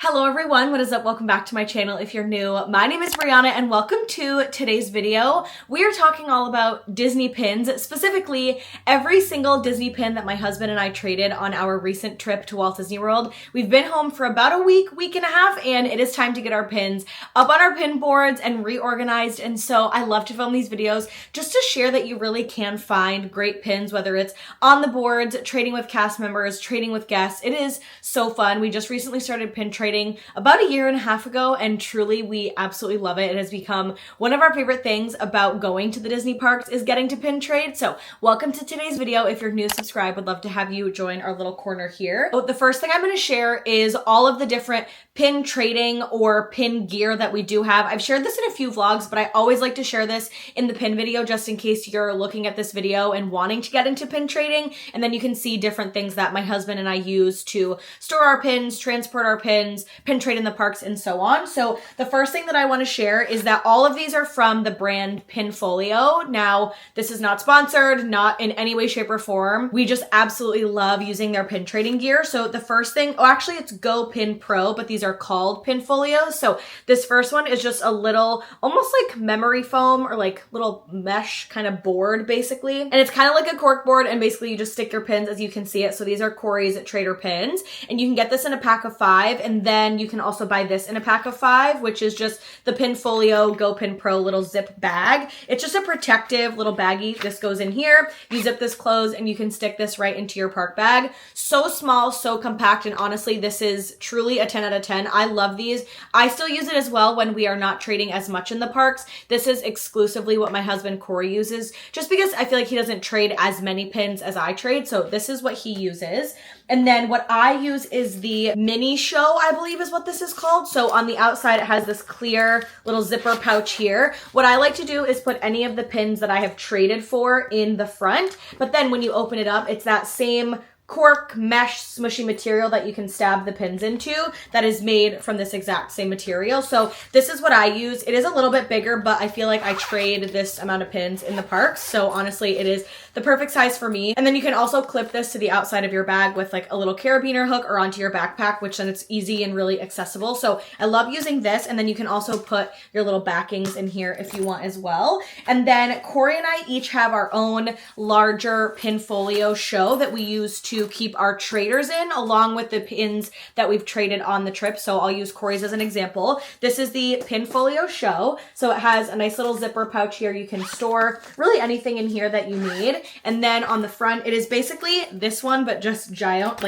Hello everyone, what is up? Welcome back to my channel if you're new. My name is Rihanna and welcome to today's video. We are talking all about Disney pins, specifically every single Disney pin that my husband and I traded on our recent trip to Walt Disney World. We've been home for about a week and a half, and it is time to get our pins up on our pin boards and reorganized. And so I love to film these videos just to share that you really can find great pins, whether it's on the boards, trading with cast members, trading with guests. It is so fun. We just recently started pin trading about a year and a half ago, and truly we absolutely love it. It has become one of our favorite things about going to the Disney parks is getting to pin trade. So welcome to today's video. If you're new, subscribe. Would love to have you join our little corner here. So the first thing I'm going to share is all of the different pin trading or pin gear that we do have. I've shared this in a few vlogs, but I always like to share this in the pin video just in case you're looking at this video and wanting to get into pin trading. And then you can see different things that my husband and I use to store our pins, transport our pins, pin trade in the parks, and so on. So the first thing that I want to share is that all of these are from the brand Pinfolio. Now, this is not sponsored, not in any way, shape, or form. We just absolutely love using their pin trading gear. So the first thing, actually it's Go Pin Pro, but these are called Pinfolios. So this first one is just a little, almost like memory foam or like little mesh kind of board basically. And it's kind of like a cork board, and basically you just stick your pins as you can see it. So these are Cory's Trader pins, and you can get this in a pack of 5, and then you can also buy this in a pack of 5, which is just the Pinfolio Go Pin Pro little zip bag. It's just a protective little baggie. This goes in here, you zip this closed, and you can stick this right into your park bag. So small, so compact, and honestly, this is truly a 10 out of 10. I love these. I still use it as well when we are not trading as much in the parks. This is exclusively what my husband Cory uses, just because I feel like he doesn't trade as many pins as I trade, so this is what he uses. And then what I use is the Mini Show, I believe is what this is called. So on the outside, it has this clear little zipper pouch here. What I like to do is put any of the pins that I have traded for in the front, but then when you open it up, it's that same cork mesh smushy material that you can stab the pins into that is made from this exact same material. So this is what I use. It is a little bit bigger, but I feel like I trade this amount of pins in the parks. So honestly, it is the perfect size for me. And then you can also clip this to the outside of your bag with like a little carabiner hook or onto your backpack, which then it's easy and really accessible. So I love using this. And then you can also put your little backings in here if you want as well. And then Cory and I each have our own larger Pinfolio Show that we use to keep our traders in, along with the pins that we've traded on the trip. So I'll use Cory's as an example. This is the Pinfolio Show. So it has a nice little zipper pouch here. You can store really anything in here that you need. And then on the front, it is basically this one, but just giant,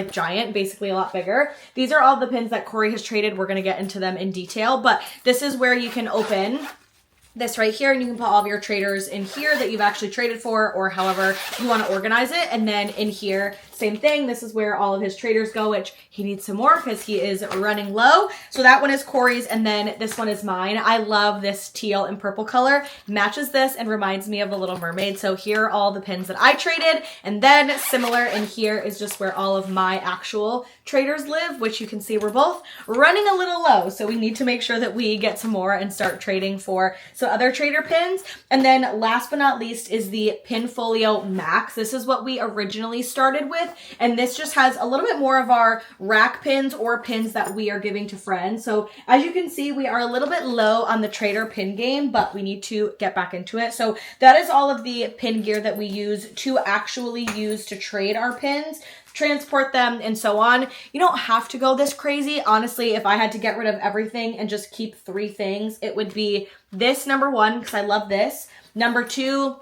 basically a lot bigger. These are all the pins that Cory has traded. We're going to get into them in detail, but this is where you can open this right here, and you can put all of your traders in here that you've actually traded for, or however you want to organize it. And then in here, same thing. This is where all of his traders go, which he needs some more because he is running low. So that one is Cory's, and then this one is mine. I love this teal and purple color. Matches this and reminds me of the Little Mermaid. So here are all the pins that I traded, and then similar in here is just where all of my actual traders live, which you can see we're both running a little low. So we need to make sure that we get some more and start trading for some other trader pins. And then last but not least is the Pinfolio Max. This is what we originally started with. And this just has a little bit more of our rack pins or pins that we are giving to friends. So as you can see, we are a little bit low on the trader pin game, but we need to get back into it. So that is all of the pin gear that we use to actually use to trade our pins, transport them, and so on. You don't have to go this crazy. Honestly, if I had to get rid of everything and just keep 3 things, it would be this, number 1, because I love this. Number 2,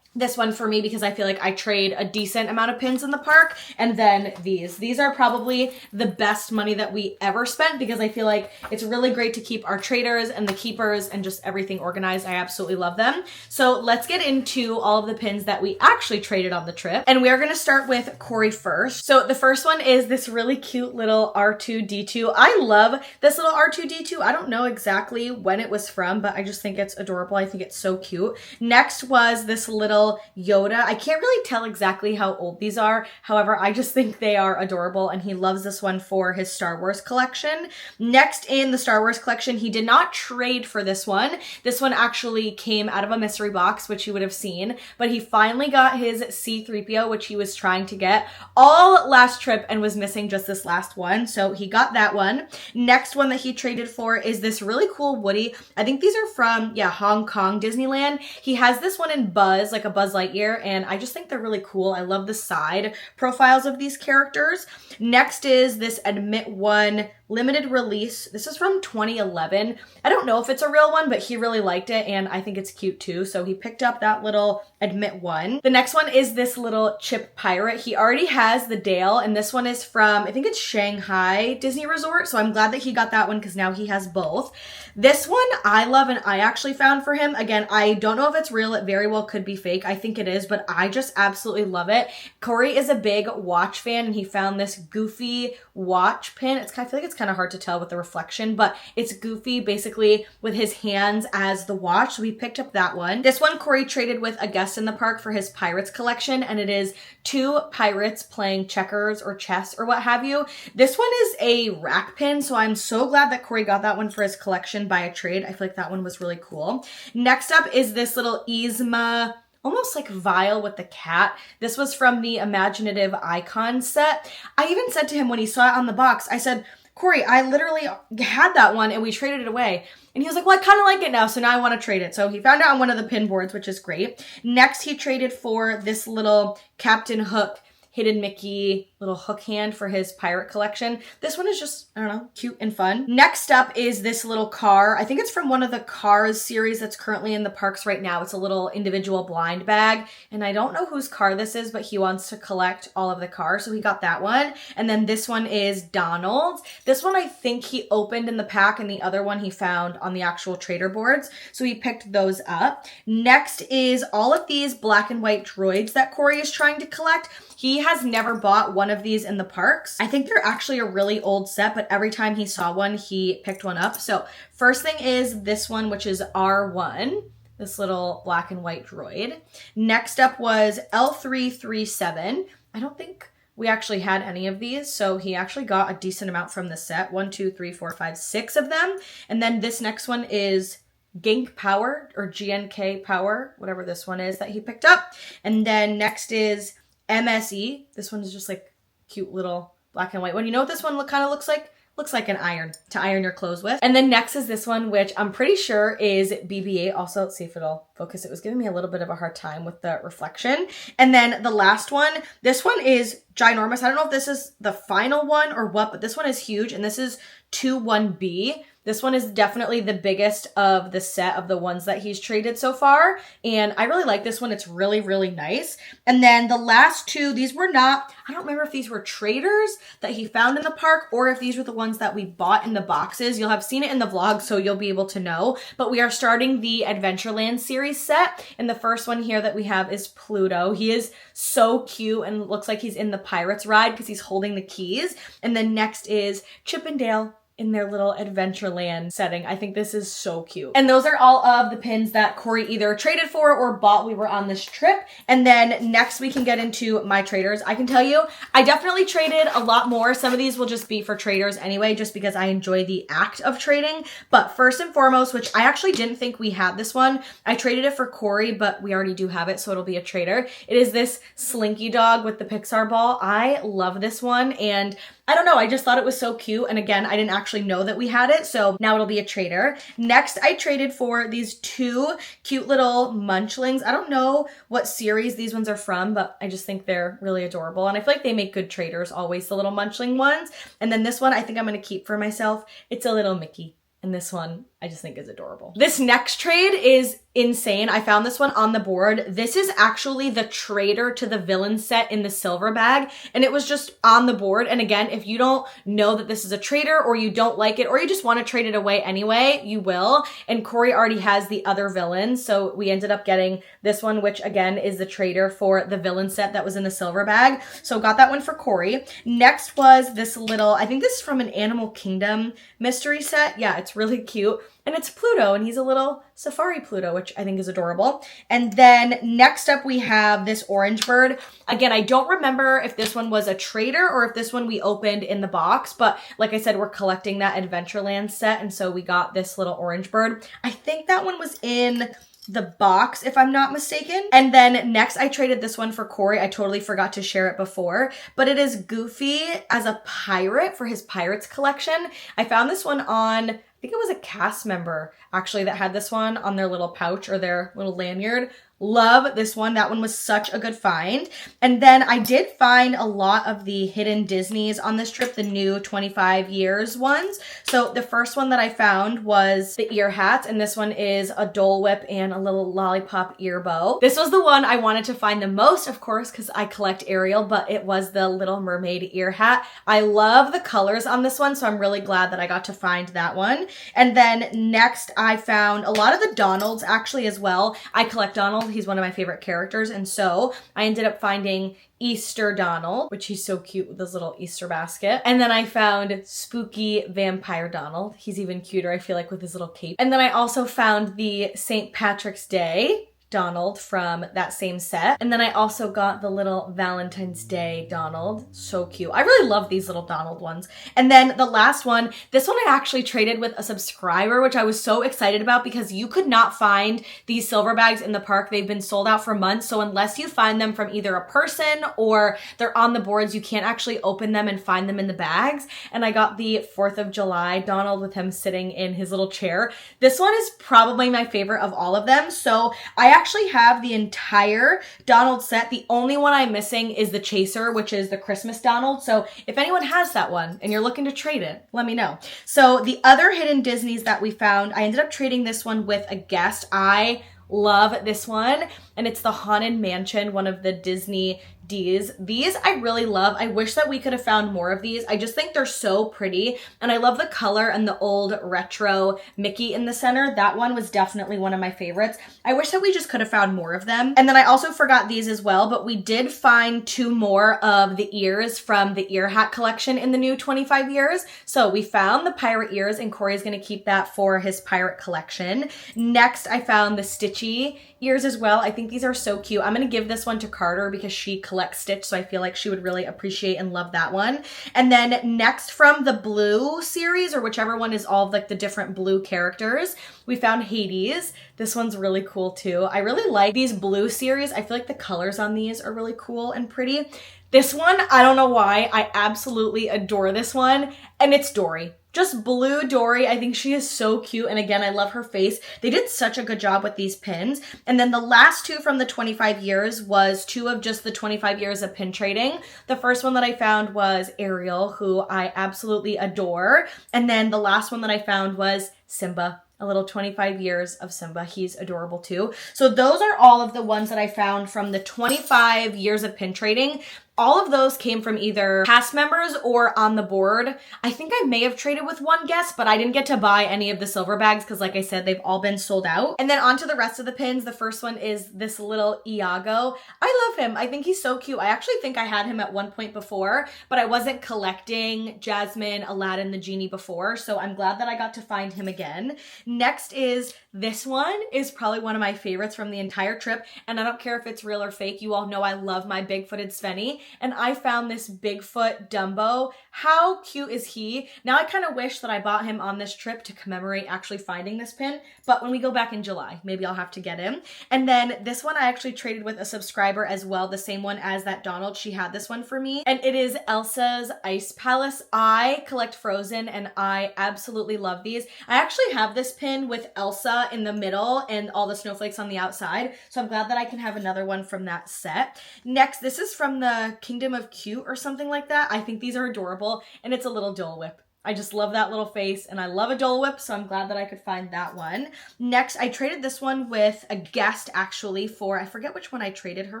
this one for me because I feel like I trade a decent amount of pins in the park. And then these. These are probably the best money that we ever spent because I feel like it's really great to keep our traders and the keepers and just everything organized. I absolutely love them. So let's get into all of the pins that we actually traded on the trip. And we are going to start with Cory first. So the first one is this really cute little R2-D2. I love this little R2-D2. I don't know exactly when it was from, but I just think it's adorable. I think it's so cute. Next was this little little Yoda. I can't really tell exactly how old these are. However, I just think they are adorable, and he loves this one for his Star Wars collection. Next in the Star Wars collection, he did not trade for this one. This one actually came out of a mystery box, which you would have seen, but he finally got his C-3PO, which he was trying to get all last trip and was missing just this last one. So he got that one. Next one that he traded for is this really cool Woody. I think these are from, yeah, Hong Kong Disneyland. He has this one in Buzz, like a Buzz Lightyear, and I just think they're really cool. I love the side profiles of these characters. Next is this Admit One limited release. This is from 2011. I don't know if it's a real one, but he really liked it, and I think it's cute too. So he picked up that little Admit One. The next one is this little Chip Pirate. He already has the Dale, and this one is from, I think it's Shanghai Disney Resort. So I'm glad that he got that one because now he has both. This one I love, and I actually found for him. Again, I don't know if it's real. It very well could be fake. I think it is, but I just absolutely love it. Cory is a big watch fan, and he found this Goofy watch pin. I feel like it's kind of hard to tell with the reflection, but it's Goofy basically with his hands as the watch. So we picked up that one. This one Cory traded with a guest in the park for his Pirates collection, and it is two pirates playing checkers or chess or what have you. This one is a rack pin, so I'm so glad that Cory got that one for his collection by a trade. I feel like that one was really cool. Next up is this little Yzma, almost like vial with the cat. This was from the Imaginative Icon set. I even said to him when he saw it on the box, I said, Cory, I literally had that one and we traded it away. And he was like, well, I kind of like it now, so now I want to trade it. So he found it on one of the pin boards, which is great. Next, he traded for this little Captain Hook Hidden Mickey little hook hand for his pirate collection. This one is just, I don't know, cute and fun. Next up is this little car. I think it's from one of the Cars series that's currently in the parks right now. It's a little individual blind bag, and I don't know whose car this is, but he wants to collect all of the cars, so he got that one. And then this one is Donald's. This one I think he opened in the pack, and the other one he found on the actual trader boards, so he picked those up. Next is all of these black and white droids that Cory is trying to collect. He has never bought one of these in the parks. I think they're actually a really old set, but every time he saw one, he picked one up. So first thing is this one, which is R1, this little black and white droid. Next up was L337. I don't think we actually had any of these, so he actually got a decent amount from the set. 1, 2, 3, 4, 5, 6 of them. And then this next one is Gink Power or GNK Power, whatever this one is that he picked up. And then next is MSE. This one is just like cute little black and white one. You know what this one kind of looks like? Looks like an iron to iron your clothes with. And then next is this one, which I'm pretty sure is BB-8. Also, let's see if it'll focus. It was giving me a little bit of a hard time with the reflection. And then the last one, this one is ginormous. I don't know if this is the final one or what, but this one is huge. And this is 21B. This one is definitely the biggest of the set of the ones that he's traded so far. And I really like this one. It's really, really nice. And then the last two, these were not, I don't remember if these were traders that he found in the park or if these were the ones that we bought in the boxes. You'll have seen it in the vlog, so you'll be able to know. But we are starting the Adventureland series set. And the first one here that we have is Pluto. He is so cute and looks like he's in the Pirates ride because he's holding the keys. And then next is Chip and Dale in their little Adventureland setting. I think this is so cute. And those are all of the pins that Cory either traded for or bought. We were on this trip. And then next we can get into my traders. I can tell you, I definitely traded a lot more. Some of these will just be for traders anyway, just because I enjoy the act of trading. But first and foremost, which I actually didn't think we had this one, I traded it for Cory, but we already do have it, so it'll be a trader. It is this Slinky Dog with the Pixar ball. I love this one, and I don't know, I just thought it was so cute. And again, I didn't actually know that we had it, so now it'll be a trader. Next, I traded for these two cute little Munchlings. I don't know what series these ones are from, but I just think they're really adorable. And I feel like they make good traders, always the little Munchling ones. And then this one, I think I'm going to keep for myself. It's a little Mickey. And this one, I just think is adorable. This next trade is insane. I found this one on the board. This is actually the trader to the villain set in the silver bag, and it was just on the board. And again, if you don't know that this is a trader or you don't like it or you just want to trade it away anyway, you will. And Cory already has the other villains, so we ended up getting this one, which again is the trader for the villain set that was in the silver bag. So got that one for Cory. Next was this little, I think this is from an Animal Kingdom mystery set. Yeah, it's It's really cute. And it's Pluto, and he's a little safari Pluto, which I think is adorable. And then next up we have this orange bird. Again, I don't remember if this one was a trader or if this one we opened in the box, but like I said, we're collecting that Adventureland set, and so we got this little orange bird. I think that one was in the box, if I'm not mistaken. And then next I traded this one for Cory. I totally forgot to share it before, but it is Goofy as a pirate for his Pirates collection. I found this one on, I think it was a cast member actually that had this one on their little pouch or their little lanyard. Love this one. That one was such a good find. And then I did find a lot of the hidden Disneys on this trip, the new 25 years ones. So the first one that I found was the ear hats, and this one is a Dole Whip and a little lollipop ear bow. This was the one I wanted to find the most, of course, because I collect Ariel, but it was the Little Mermaid ear hat. I love the colors on this one, so I'm really glad that I got to find that one. And then next I found a lot of the Donalds actually as well. I collect Donald. He's one of my favorite characters, and so I ended up finding Easter Donald, which he's so cute with his little Easter basket. And then I found Spooky Vampire Donald. He's even cuter, I feel like, with his little cape. And then I also found the St. Patrick's Day Donald from that same set. And then I also got the little Valentine's Day Donald. So cute. I really love these little Donald ones. And then the last one, this one I actually traded with a subscriber, which I was so excited about because you could not find these silver bags in the park. They've been sold out for months. So unless you find them from either a person or they're on the boards, you can't actually open them and find them in the bags. And I got the 4th of July Donald with him sitting in his little chair. This one is probably my favorite of all of them. So I actually have the entire Donald set. The only one I'm missing is the Chaser, which is the Christmas Donald. So if anyone has that one and you're looking to trade it, let me know. So the other hidden Disneys that we found, I ended up trading this one with a guest. I love this one, and it's the Haunted Mansion, one of the Disney Ds. These I really love. I wish that we could have found more of these. I just think they're so pretty, and I love the color and the old retro Mickey in the center. That one was definitely one of my favorites. I wish that we just could have found more of them. And then I also forgot these as well, but we did find 2 more of the ears from the ear hat collection in the new 25 years. So we found the pirate ears, and Cory's gonna keep that for his pirate collection. Next, I found the Stitchy ears as well. I think these are so cute. I'm gonna give this one to Carter because she collects Stitch, so I feel like she would really appreciate and love that one. And then next from the blue series, or whichever one is all of like the different blue characters, we found Hades. This one's really cool too. I really like these blue series. I feel like the colors on these are really cool and pretty. This one, I don't know why, I absolutely adore this one, and it's Dory. Just blue Dory. I think she is so cute. And again, I love her face. They did such a good job with these pins. And then the last 2 from the 25 years was 2 of just the 25 years of pin trading. The first one that I found was Ariel, who I absolutely adore. And then the last one that I found was Simba. A little 25 years of Simba. He's adorable too. So those are all of the ones that I found from the 25 years of pin trading. All of those came from either cast members or on the board. I think I may have traded with one guest, but I didn't get to buy any of the silver bags because like I said, they've all been sold out. And then on to the rest of the pins. The first one is this little Iago. I love him. I think he's so cute. I actually think I had him at one point before, but I wasn't collecting Jasmine, Aladdin, the Genie before, so I'm glad that I got to find him again. Next is this one is probably one of my favorites from the entire trip, and I don't care if it's real or fake. You all know I love my big-footed Svenny, and I found this Bigfoot Dumbo. How cute is he? Now I kind of wish that I bought him on this trip to commemorate actually finding this pin, but when we go back in July, maybe I'll have to get him. And then this one I actually traded with a subscriber as well, the same one as that Donald. She had this one for me, and it is Elsa's Ice Palace. I collect Frozen, and I absolutely love these. I actually have this pin with Elsa in the middle and all the snowflakes on the outside, so I'm glad that I can have another one from that set. Next, this is from the Kingdom of Cute or something like that. I think these are adorable, and it's a little Dole Whip. I just love that little face, and I love a Dole Whip, so I'm glad that I could find that one. Next, I traded this one with a guest actually for, I forget which one I traded her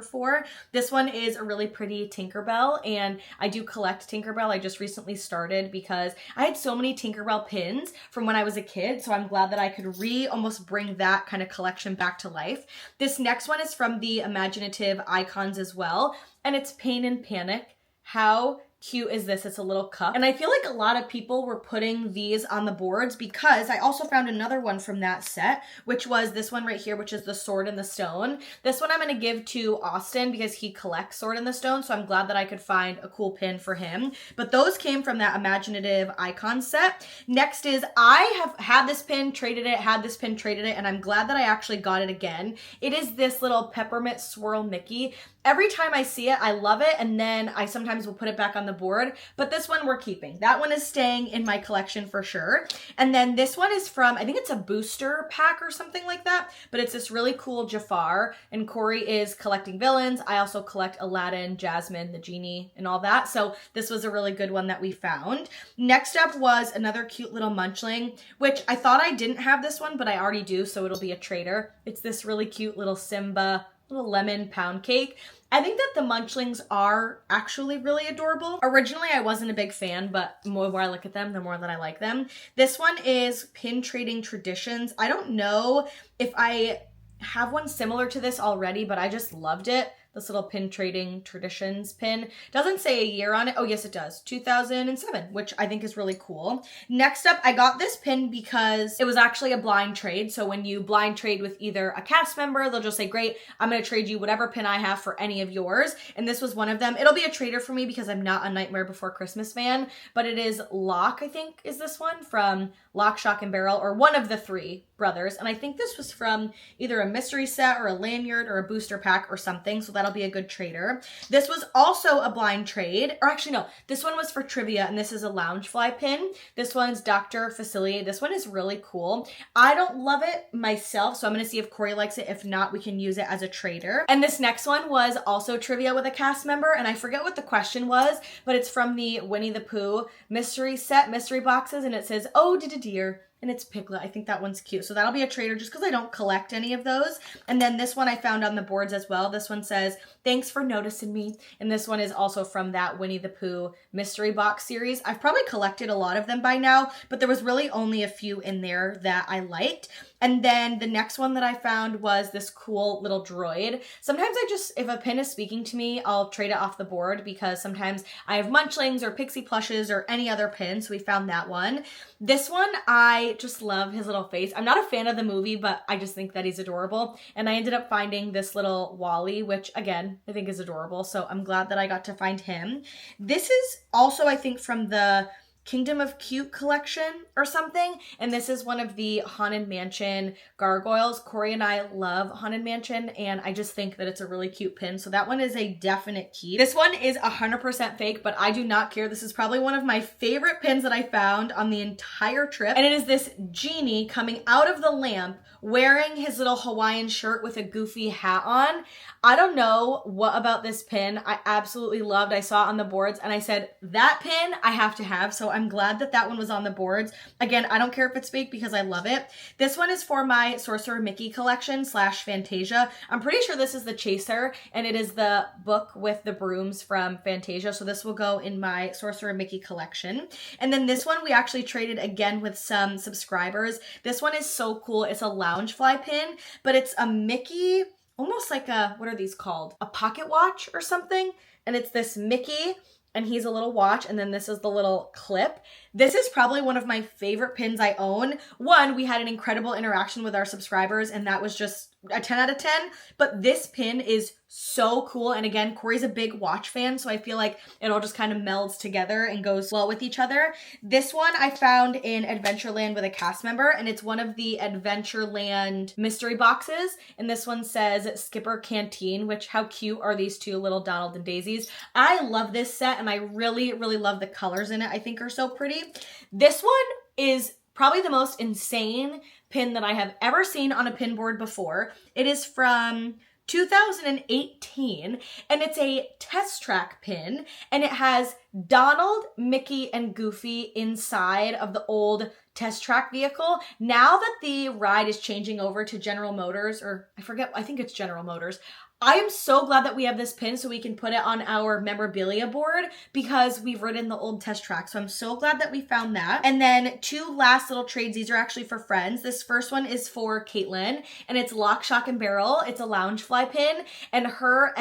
for. This one is a really pretty Tinkerbell, and I do collect Tinkerbell. I just recently started because I had so many Tinkerbell pins from when I was a kid, so I'm glad that I could almost bring that kind of collection back to life. This next one is from the Imaginative Icons as well, and it's Pain and Panic. How cute is this? It's a little cup. And I feel like a lot of people were putting these on the boards because I also found another one from that set, which was this one right here, which is the Sword in the Stone. This one I'm going to give to Austin because he collects Sword in the Stone, so I'm glad that I could find a cool pin for him. But those came from that Imaginative Icon set. Next is I have had this pin, traded it, had this pin, traded it, and I'm glad that I actually got it again. It is this little peppermint swirl Mickey. Every time I see it, I love it, and then I sometimes will put it back on the board, but this one we're keeping. That one is staying in my collection for sure. And then this one is from, I think it's a booster pack or something like that, but it's this really cool Jafar, and Cory is collecting villains. I also collect Aladdin, Jasmine, the genie, and all that, so this was a really good one that we found. Next up was another cute little munchling, which I thought I didn't have this one, but I already do, so it'll be a trader. It's this really cute little Simba little lemon pound cake. I think that the munchlings are actually really adorable. Originally, I wasn't a big fan, but the more I look at them, the more that I like them. This one is Pin Trading Traditions. I don't know if I have one similar to this already, but I just loved it. This little Pin Trading Traditions pin. Doesn't say a year on it. Oh, yes, it does. 2007, which I think is really cool. Next up, I got this pin because it was actually a blind trade. So when you blind trade with either a cast member, they'll just say, great, I'm going to trade you whatever pin I have for any of yours. And this was one of them. It'll be a trader for me because I'm not a Nightmare Before Christmas fan, but it is Locke, I think, is this one from Lock, Shock, and Barrel, or one of the three brothers. And I think this was from either a mystery set or a lanyard or a booster pack or something. So that'll be a good trader. This was also a blind trade, or actually no, this one was for trivia, and this is a Loungefly pin. This one's Dr. Facilier. This one is really cool. I don't love it myself, so I'm going to see if Cory likes it. If not, we can use it as a trader. And this next one was also trivia with a cast member, and I forget what the question was, but it's from the Winnie the Pooh mystery set, mystery boxes, and it says, oh, dear. And it's Piglet. I think that one's cute. So that'll be a trader just because I don't collect any of those. And then this one I found on the boards as well. This one says, thanks for noticing me. And this one is also from that Winnie the Pooh mystery box series. I've probably collected a lot of them by now, but there was really only a few in there that I liked. And then the next one that I found was this cool little droid. Sometimes if a pin is speaking to me, I'll trade it off the board because sometimes I have munchlings or pixie plushes or any other pin. So we found that one. This one, I just love his little face. I'm not a fan of the movie, but I just think that he's adorable. And I ended up finding this little Wally, which again, I think is adorable. So I'm glad that I got to find him. This is also, I think, from the Kingdom of Cute collection or something. And this is one of the Haunted Mansion gargoyles. Cory and I love Haunted Mansion, and I just think that it's a really cute pin. So that one is a definite keep. This one is 100% fake, but I do not care. This is probably one of my favorite pins that I found on the entire trip. And it is this genie coming out of the lamp wearing his little Hawaiian shirt with a goofy hat on. I don't know what about this pin I absolutely loved. I saw it on the boards and I said, that pin I have to have. So I'm glad that that one was on the boards. Again, I don't care if it's fake because I love it. This one is for my Sorcerer Mickey collection / Fantasia. I'm pretty sure this is the Chaser, and it is the book with the brooms from Fantasia. So this will go in my Sorcerer Mickey collection. And then this one we actually traded again with some subscribers. This one is so cool. It's a Loungefly pin, but it's a Mickey, almost like a, what are these called? A pocket watch or something. And it's this Mickey, and he's a little watch, and then this is the little clip. This is probably one of my favorite pins I own. One, we had an incredible interaction with our subscribers, and that was just a 10 out of 10. But this pin is so cool. And again, Cory's a big watch fan, so I feel like it all just kind of melds together and goes well with each other. This one I found in Adventureland with a cast member, and it's one of the Adventureland mystery boxes. And this one says Skipper Canteen, which how cute are these two little Donald and Daisies. I love this set, and I really, really love the colors in it. I think are so pretty. This one is probably the most insane pin that I have ever seen on a pin board before. It is from 2018, and it's a test track pin, and it has Donald, Mickey, and Goofy inside of the old test track vehicle. Now that the ride is changing over to General Motors, or I forget, I think it's General Motors, I am so glad that we have this pin so we can put it on our memorabilia board because we've ridden the old test track. So I'm so glad that we found that. And then 2 last little trades. These are actually for friends. This first one is for Caitlin, and it's Lock, Shock, and Barrel. It's a Loungefly pin, and her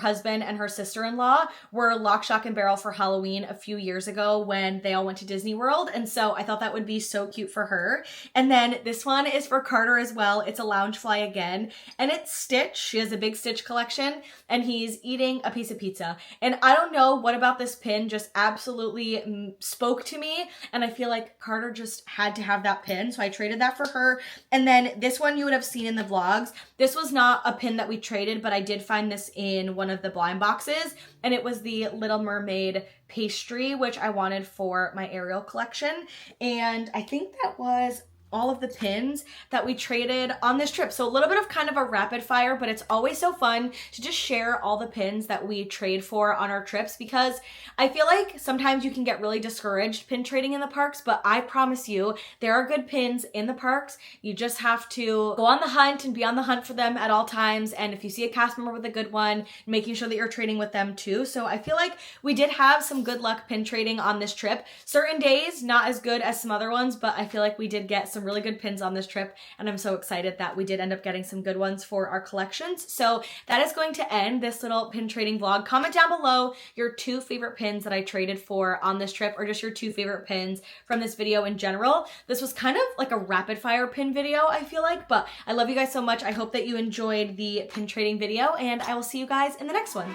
husband and her sister-in-law were Lock, Shock, and Barrel for Halloween a few years ago when they all went to Disney World. And so I thought that would be so cute for her. And then this one is for Carter as well. It's a Loungefly again, and it's Stitch. She has a big Stitch collection, and he's eating a piece of pizza. And I don't know what about this pin just absolutely spoke to me, and I feel like Carter just had to have that pin, so I traded that for her. And then this one you would have seen in the vlogs. This was not a pin that we traded, but I did find this in one of the blind boxes, and it was the Little Mermaid pastry, which I wanted for my Ariel collection. And I think that was all of the pins that we traded on this trip. So a little bit of kind of a rapid fire, but it's always so fun to just share all the pins that we trade for on our trips, because I feel like sometimes you can get really discouraged pin trading in the parks, but I promise you there are good pins in the parks. You just have to go on the hunt and be on the hunt for them at all times. And if you see a cast member with a good one, making sure that you're trading with them too. So I feel like we did have some good luck pin trading on this trip. Certain days not as good as some other ones, but I feel like we did get some really good pins on this trip, and I'm so excited that we did end up getting some good ones for our collections. So that is going to end this little pin trading vlog. Comment down below your 2 favorite pins that I traded for on this trip, or just your 2 favorite pins from this video in general. This was kind of like a rapid fire pin video, I feel like, but I love you guys so much. I hope that you enjoyed the pin trading video, and I will see you guys in the next one.